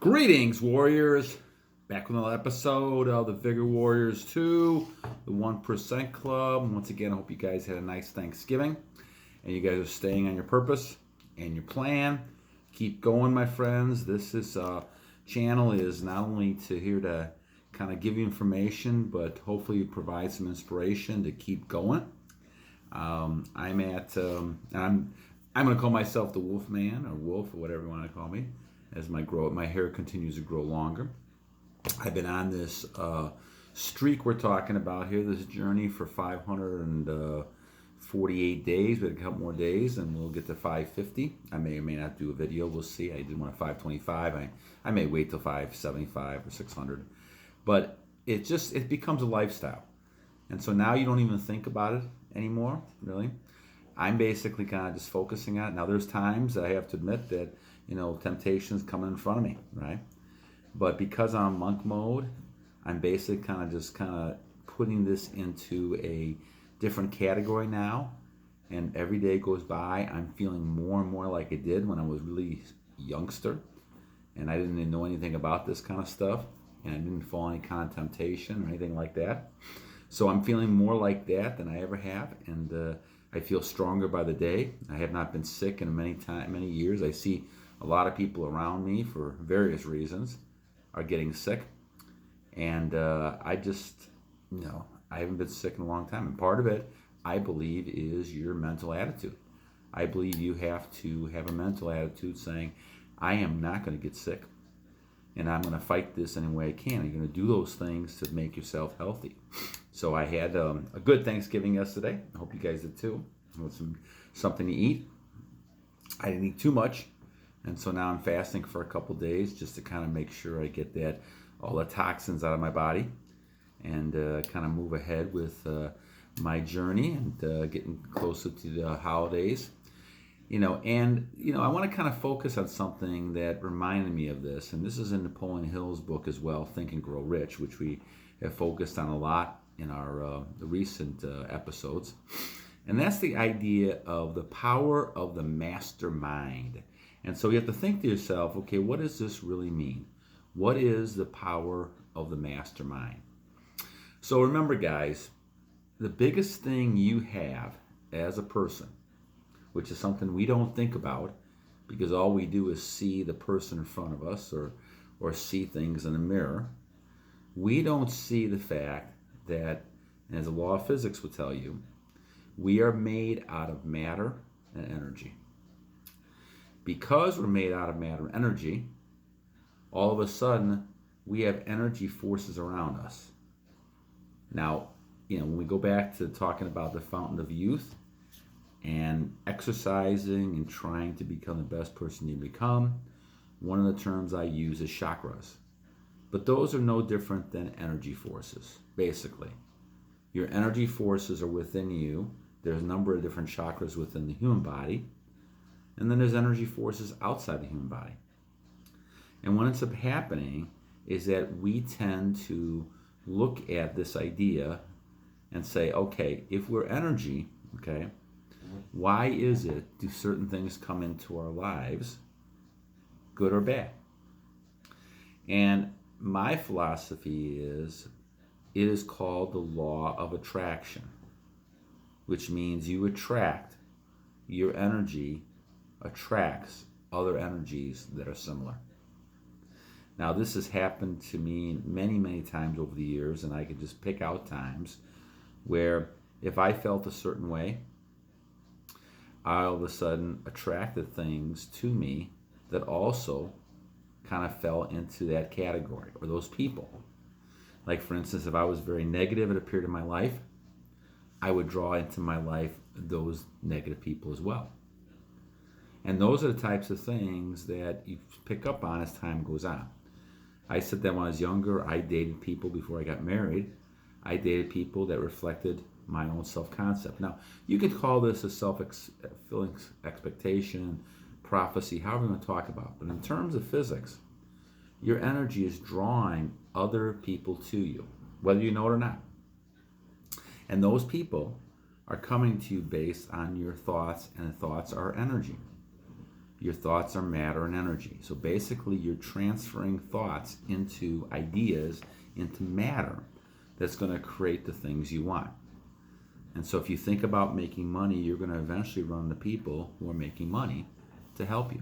Greetings, warriors. Back with another episode of the Vigor Warriors 2, the 1% Club. Once again, I hope you guys had a nice Thanksgiving and you guys are staying on your purpose and your plan. Keep going, my friends. This channel is not only here to kind of give you information, but hopefully provide some inspiration to keep going. I'm going to call myself the Wolf Man or Wolf or whatever you want to call me, as my hair continues to grow longer. I've been on this streak we're talking about here, this journey for 548 days. We had a couple more days and we'll get to 550. I may or may not do a video. We'll see. I did one at 525. I may wait till 575 or 600. But it becomes a lifestyle. And so now you don't even think about it anymore, really. I'm basically kind of just focusing on it. Now there's times I have to admit that, temptations coming in front of me, right? But because I'm monk mode, I'm basically kind of putting this into a different category now. And every day goes by, I'm feeling more and more like I did when I was really youngster. And I didn't even know anything about this kind of stuff. And I didn't fall any kind of temptation or anything like that. So I'm feeling more like that than I ever have. And I feel stronger by the day. I have not been sick in many years. I see a lot of people around me for various reasons are getting sick. And I haven't been sick in a long time. And part of it, I believe, is your mental attitude. I believe you have to have a mental attitude saying, I am not going to get sick. And I'm going to fight this any way I can. You're going to do those things to make yourself healthy. So I had a good Thanksgiving yesterday. I hope you guys did too. With something to eat. I didn't eat too much. And so now I'm fasting for a couple days just to kind of make sure I get all the toxins out of my body and kind of move ahead with my journey and getting closer to the holidays. I want to kind of focus on something that reminded me of this. And this is in Napoleon Hill's book as well, Think and Grow Rich, which we have focused on a lot in our the recent episodes. And that's the idea of the power of the mastermind. And so you have to think to yourself, okay, what does this really mean? What is the power of the mastermind? So remember, guys, the biggest thing you have as a person, which is something we don't think about because all we do is see the person in front of us or see things in a mirror. We don't see the fact that, as the law of physics will tell you, we are made out of matter and energy. Because we're made out of matter and energy, all of a sudden we have energy forces around us. Now, when we go back to talking about the fountain of youth and exercising and trying to become the best person you become, one of the terms I use is chakras. But those are no different than energy forces, basically. Your energy forces are within you. There's a number of different chakras within the human body. And then there's energy forces outside the human body. And what ends up happening is that we tend to look at this idea and say, okay, if we're energy, okay, why is it do certain things come into our lives, good or bad? And my philosophy is, it is called the law of attraction, which means you attract, your energy attracts other energies that are similar. Now, this has happened to me many, many times over the years, and I could just pick out times where if I felt a certain way, I all of a sudden attracted things to me that also kind of fell into that category, or those people. Like, for instance, if I was very negative at a period of my life, I would draw into my life those negative people as well. And those are the types of things that you pick up on as time goes on. I said that when I was younger, I dated people before I got married. I dated people that reflected my own self-concept. Now, you could call this a self-fulfilling expectation, prophecy, however you want to talk about. But in terms of physics, your energy is drawing other people to you, whether you know it or not. And those people are coming to you based on your thoughts, and the thoughts are energy. Your thoughts are matter and energy. So basically, you're transferring thoughts into ideas, into matter that's going to create the things you want. And so if you think about making money, you're going to eventually run into people who are making money to help you.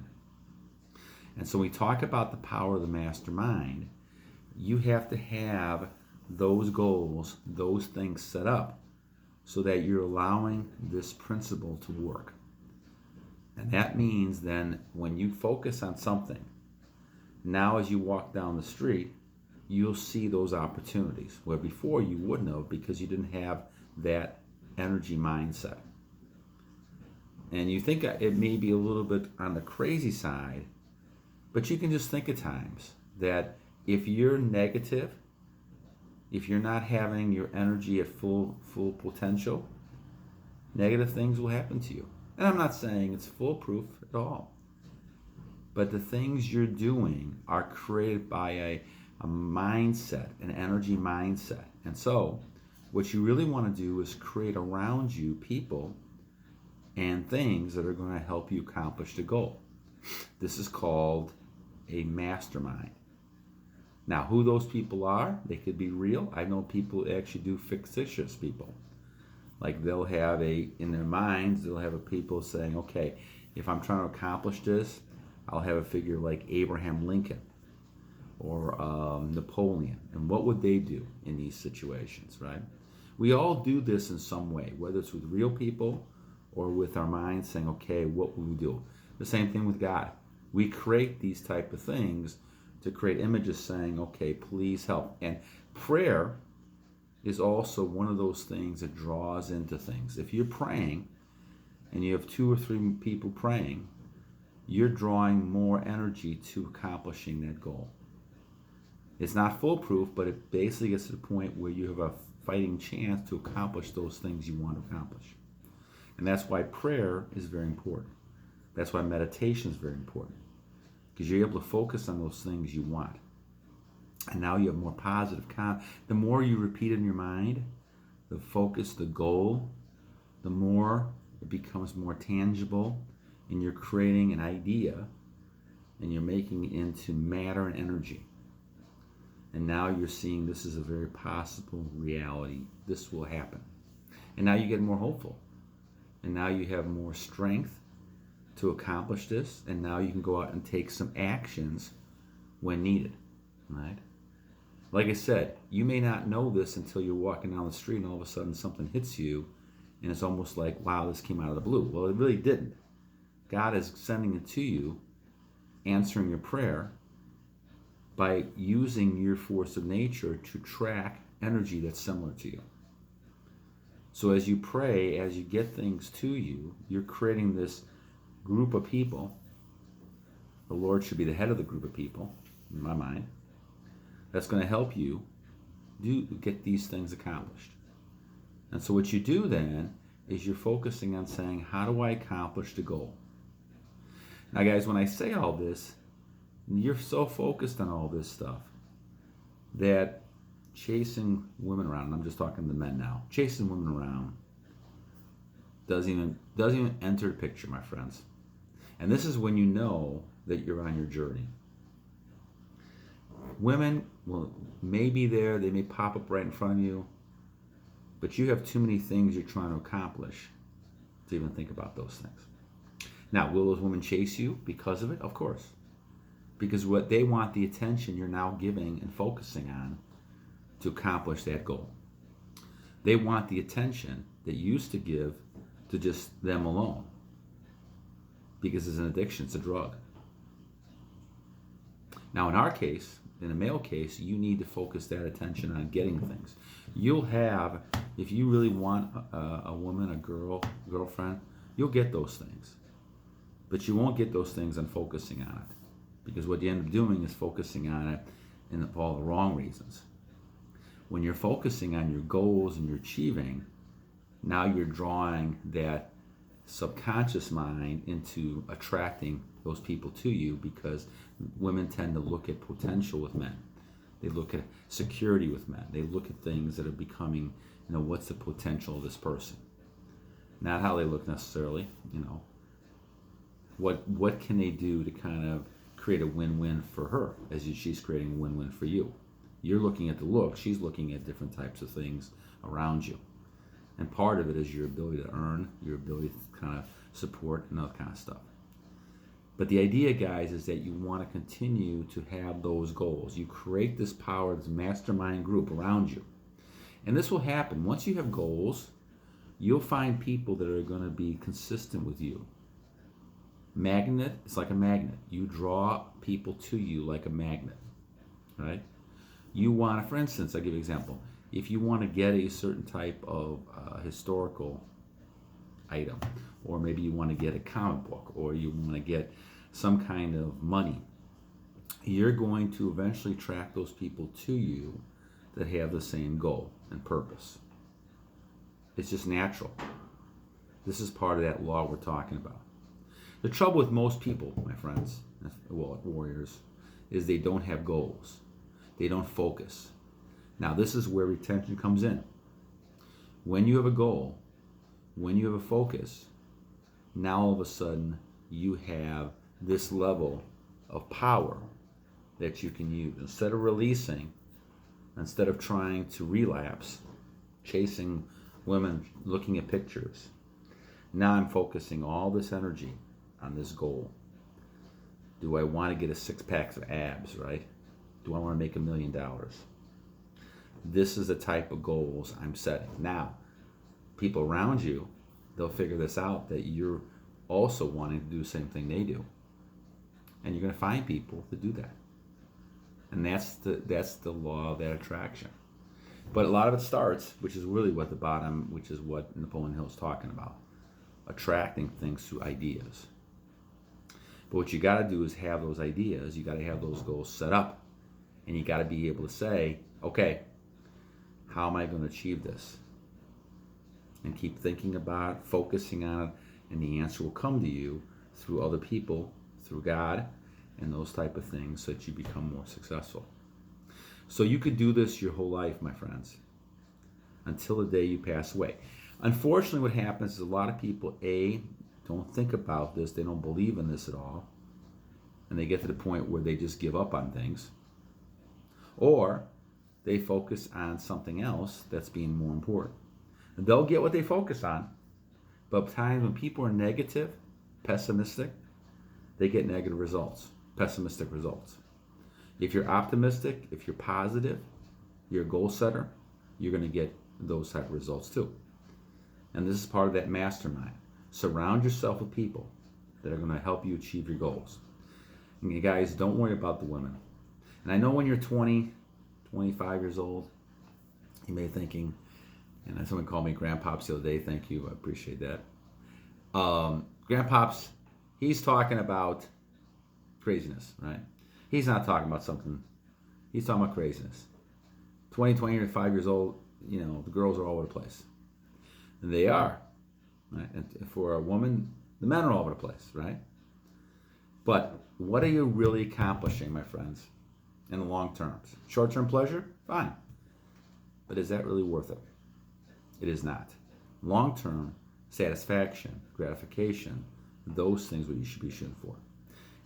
And so when we talk about the power of the mastermind, you have to have those goals, those things set up so that you're allowing this principle to work. And that means then when you focus on something, now as you walk down the street, you'll see those opportunities where before you wouldn't have because you didn't have that energy mindset. And you think it may be a little bit on the crazy side, but you can just think at times that if you're negative, if you're not having your energy at full potential, negative things will happen to you. And I'm not saying it's foolproof at all. But the things you're doing are created by a mindset, an energy mindset. And so what you really want to do is create around you people and things that are going to help you accomplish the goal. This is called a mastermind. Now, who those people are, they could be real. I know people actually do fictitious people. Like they'll have in their minds, they'll have a people saying, okay, if I'm trying to accomplish this, I'll have a figure like Abraham Lincoln or Napoleon. And what would they do in these situations, right? We all do this in some way, whether it's with real people or with our minds saying, okay, what will we do? The same thing with God. We create these type of things to create images saying, okay, please help. And prayer is also one of those things that draws into things. If you're praying and you have 2 or 3 people praying, you're drawing more energy to accomplishing that goal. It's not foolproof, but it basically gets to the point where you have a fighting chance to accomplish those things you want to accomplish. And that's why prayer is very important. That's why meditation is very important, because you're able to focus on those things you want. And now you have more positive. The more you repeat in your mind, the focus, the goal, the more it becomes more tangible, and you're creating an idea, and you're making it into matter and energy. And now you're seeing this is a very possible reality. This will happen. And now you get more hopeful. And now you have more strength to accomplish this. And now you can go out and take some actions when needed. Right? Like I said, you may not know this until you're walking down the street and all of a sudden something hits you and it's almost like, wow, this came out of the blue. Well, it really didn't. God is sending it to you, answering your prayer by using your force of nature to track energy that's similar to you. So as you pray, as you get things to you, you're creating this group of people. The Lord should be the head of the group of people, in my mind, that's going to help you get these things accomplished. And so what you do then is you're focusing on saying, how do I accomplish the goal? Now, guys, when I say all this, you're so focused on all this stuff that chasing women around, and I'm just talking to men now, chasing women around doesn't even enter the picture, my friends. And this is when you know that you're on your journey. Women may be there, they may pop up right in front of you, but you have too many things you're trying to accomplish to even think about those things. Now, will those women chase you because of it? Of course. Because what they want the attention you're now giving and focusing on to accomplish that goal. They want the attention that you used to give to just them alone. Because it's an addiction, it's a drug. Now, in our case, in a male case, you need to focus that attention on getting things. You'll have, if you really want a woman, a girlfriend, you'll get those things. But you won't get those things on focusing on it. Because what you end up doing is focusing on it for all the wrong reasons. When you're focusing on your goals and you're achieving, now you're drawing that subconscious mind into attracting those people to you, because women tend to look at potential with men. They look at security with men. They look at things that are becoming, what's the potential of this person? Not how they look necessarily, What can they do to kind of create a win-win for her as she's creating a win-win for you? You're looking at the look, she's looking at different types of things around you. And part of it is your ability to earn, your ability to kind of support and that kind of stuff. But the idea, guys, is that you want to continue to have those goals. You create this power, this mastermind group around you. And this will happen. Once you have goals, you'll find people that are going to be consistent with you. Magnet, it's like a magnet. You draw people to you like a magnet, right? You want to, for instance, I'll give you an example. If you want to get a certain type of historical item, or maybe you want to get a comic book, or you want to get some kind of money, you're going to eventually attract those people to you that have the same goal and purpose. It's just natural. This is part of that law we're talking about. The trouble with most people, my friends, well, warriors, is they don't have goals. They don't focus. Now, this is where retention comes in. When you have a goal, when you have a focus, now all of a sudden you have this level of power that you can use. Instead of releasing, instead of trying to relapse, chasing women, looking at pictures, now I'm focusing all this energy on this goal. Do I want to get a 6-pack of abs, right? Do I want to make $1 million? This is the type of goals I'm setting. Now, people around you, they'll figure this out, that you're also wanting to do the same thing they do. And you're going to find people to do that. And that's the law of that attraction. But a lot of it starts, which is really what the bottom, which is what Napoleon Hill is talking about, attracting things through ideas. But what you got to do is have those ideas. You got to have those goals set up, and you got to be able to say, okay, how am I going to achieve this? And keep thinking about it, focusing on it, and the answer will come to you through other people, through God, and those type of things, so that you become more successful. So you could do this your whole life, my friends, until the day you pass away. Unfortunately, what happens is a lot of people, don't think about this, they don't believe in this at all, and they get to the point where they just give up on things, or they focus on something else that's being more important. And they'll get what they focus on, but times when people are negative, pessimistic, they get negative results, pessimistic results. If you're optimistic, if you're positive, you're a goal setter, you're going to get those type of results too. And this is part of that mastermind. Surround yourself with people that are going to help you achieve your goals. And you guys, don't worry about the women. And I know when you're 20, 25 years old, you may be thinking, and someone called me Grandpops the other day, thank you, I appreciate that. Grandpops, he's talking about craziness, right? He's not talking about something, he's talking about craziness. 25 years old, the girls are all over the place. And they are. Right? And for a woman, the men are all over the place, right? But what are you really accomplishing, my friends, in the long terms? Short-term pleasure? Fine. But is that really worth it? It is not. Long-term satisfaction, gratification, those things are what you should be shooting for.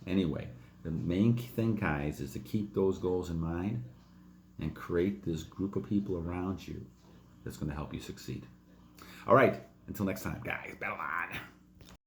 Anyway, the main thing, guys, is to keep those goals in mind and create this group of people around you that's going to help you succeed. All right. Until next time, guys, battle on.